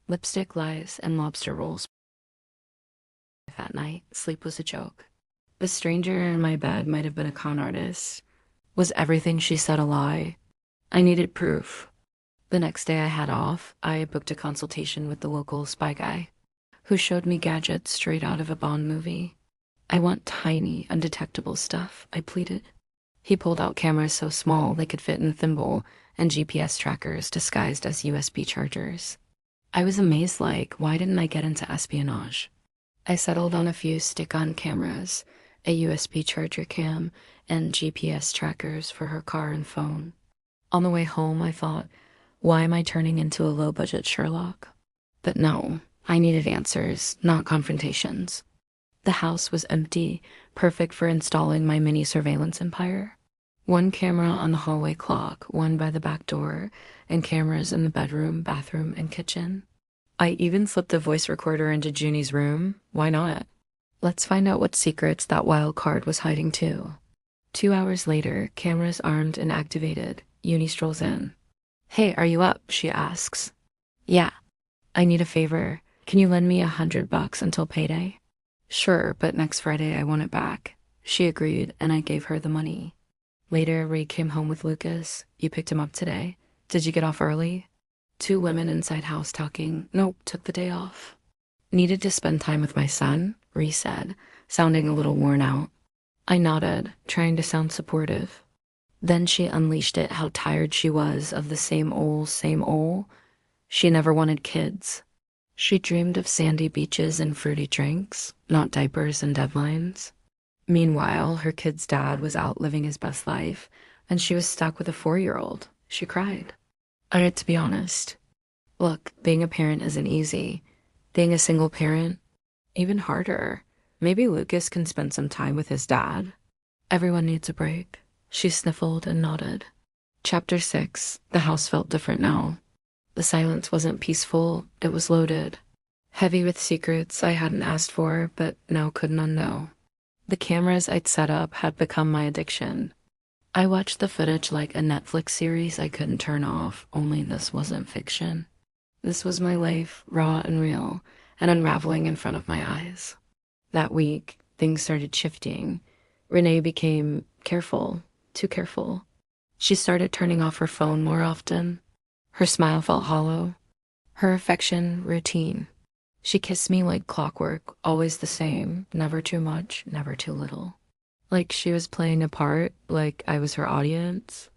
Lipstick, lies, and lobster rolls. That night, sleep was a joke. The stranger in my bed might have been a con artist. Was everything she said a lie? I needed proof. The next day I had off, I booked a consultation with the local spy guy, who showed me gadgets straight out of a Bond movie. I want tiny, undetectable stuff, I pleaded. He pulled out cameras so small they could fit in a thimble and GPS trackers disguised as USB chargers. I was amazed, why didn't I get into espionage? I settled on a few stick-on cameras, a USB charger cam, and GPS trackers for her car and phone. On the way home, I thought, why am I turning into a low-budget Sherlock? But no, I needed answers, not confrontations. The house was empty, perfect for installing my mini surveillance empire. One camera on the hallway clock, one by the back door, and cameras in the bedroom, bathroom, and kitchen. I even slipped a voice recorder into Junie's room. Why not? Let's find out what secrets that wild card was hiding too. 2 hours later, cameras armed and activated, Uni strolls in. Hey, are you up? She asks. Yeah. I need a favor. Can you lend me $100 until payday? Sure, but next Friday I want it back. She agreed, and I gave her the money. Later, Ray came home with Lucas. You picked him up today. Did you get off early? 2 women inside house talking. Nope, took the day off. Needed to spend time with my son, Ree said, sounding a little worn out. I nodded, trying to sound supportive. Then she unleashed it how tired she was of the same old, same old. She never wanted kids. She dreamed of sandy beaches and fruity drinks, not diapers and deadlines. Meanwhile, her kid's dad was out living his best life, and she was stuck with a 4-year-old. She cried. I had to be honest. Look, being a parent isn't easy. Being a single parent, even harder. Maybe Lucas can spend some time with his dad. Everyone needs a break. She sniffled and nodded. Chapter 6. The house felt different now. The silence wasn't peaceful, it was loaded. Heavy with secrets I hadn't asked for, but now couldn't unknow. The cameras I'd set up had become my addiction. I watched the footage like a Netflix series I couldn't turn off, only this wasn't fiction. This was my life, raw and real, and unraveling in front of my eyes. That week, things started shifting. Renee became careful, too careful. She started turning off her phone more often. Her smile felt hollow. Her affection, routine. She kissed me like clockwork, always the same, never too much, never too little. Like she was playing a part, like I was her audience.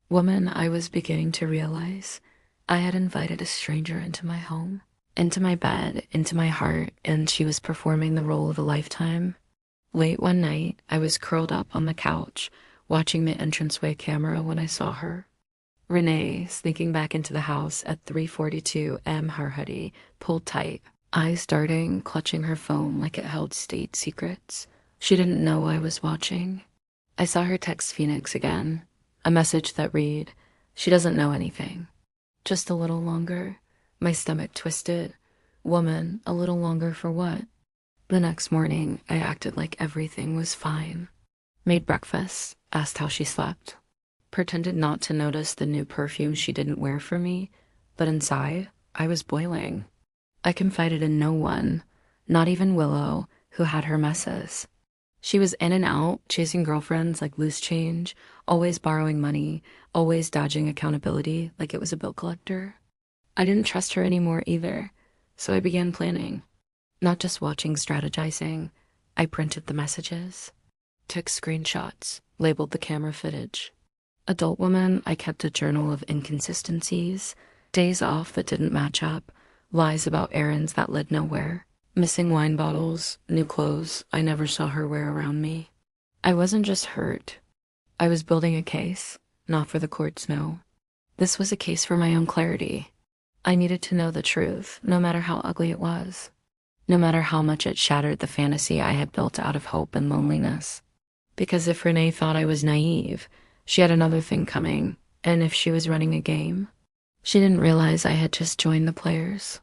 Woman, I was beginning to realize I had invited a stranger into my home, into my bed, into my heart, and she was performing the role of a lifetime. Late one night, I was curled up on the couch, watching the entranceway camera when I saw her. Renee, sneaking back into the house at 3:42 am. Her hoodie pulled tight, eyes darting, clutching her phone like it held state secrets. She didn't know I was watching. I saw her text Phoenix again, a message that read, "She doesn't know anything." Just a little longer. My stomach twisted. Woman, a little longer for what? The next morning, I acted like everything was fine. Made breakfast, asked how she slept. Pretended not to notice the new perfume she didn't wear for me, but inside, I was boiling. I confided in no one, not even Willow, who had her messes. She was in and out, chasing girlfriends like loose change, always borrowing money, always dodging accountability like it was a bill collector. I didn't trust her anymore either, so I began planning. Not just watching, strategizing. I printed the messages, took screenshots, labeled the camera footage. Adult woman, I kept a journal of inconsistencies, days off that didn't match up, lies about errands that led nowhere. Missing wine bottles, new clothes I never saw her wear around me. I wasn't just hurt. I was building a case, not for the courts, no. This was a case for my own clarity. I needed to know the truth, no matter how ugly it was. No matter how much it shattered the fantasy I had built out of hope and loneliness. Because if Renee thought I was naive, she had another thing coming, and if she was running a game, she didn't realize I had just joined the players.